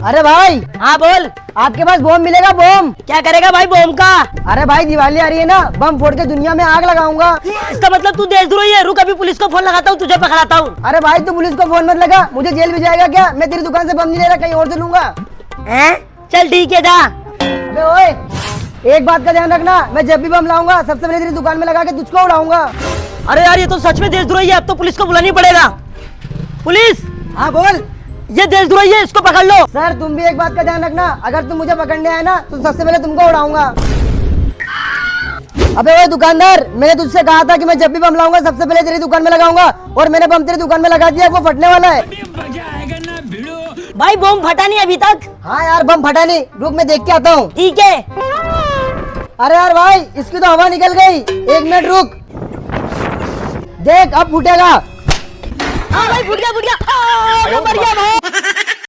अरे भाई, हाँ बोल। आपके पास बम मिलेगा? बम क्या करेगा भाई बम का? अरे भाई, दिवाली आ रही है ना, बम फोड़ के दुनिया में आग लगाऊंगा। इसका मतलब तू देशद्रोही है। रुक अभी पुलिस को फोन लगाता हूँ, तुझे पकड़ाता हूँ। अरे भाई, तू पुलिस को फोन मत लगा, मुझे जेल में जाएगा क्या? मैं तेरी दुकान से बम नहीं ले रहा, कहीं और से लूंगा। चल ठीक है, जा। अबे ओए, एक बात का ध्यान रखना, मैं जब भी बम लाऊंगा सबसे पहले तेरी दुकान में लगा के तुझको उड़ाऊंगा। अरे यार, ये तो सच में देशद्रोही है। अब तो पुलिस को बुलानी पड़ेगा। पुलिस, हाँ बोल। ये देशद्रोही है, इसको पकड़ लो। सर, तुम भी एक बात का ध्यान रखना, अगर तुम मुझे पकड़ने आए ना तो सबसे पहले तुमको उड़ाऊंगा। अबे ओए दुकानदार, मैंने तुझसे कहा था कि मैं जब भी बम लाऊंगा सबसे पहले तेरी दुकान में लगाऊंगा, और मैंने बम तेरी दुकान में लगा दिया, वो फटने वाला है। भाई बम फटा नहीं अभी तक। हाँ यार, बम फटा नहीं, रुक मैं देख के आता हूँ। ठीक है। अरे यार भाई, इसकी तो हवा निकल गई, एक मिनट रुक, देख अब फूटेगा। हाँ भाई, फुट गया, फुट गया। मर गया भाई।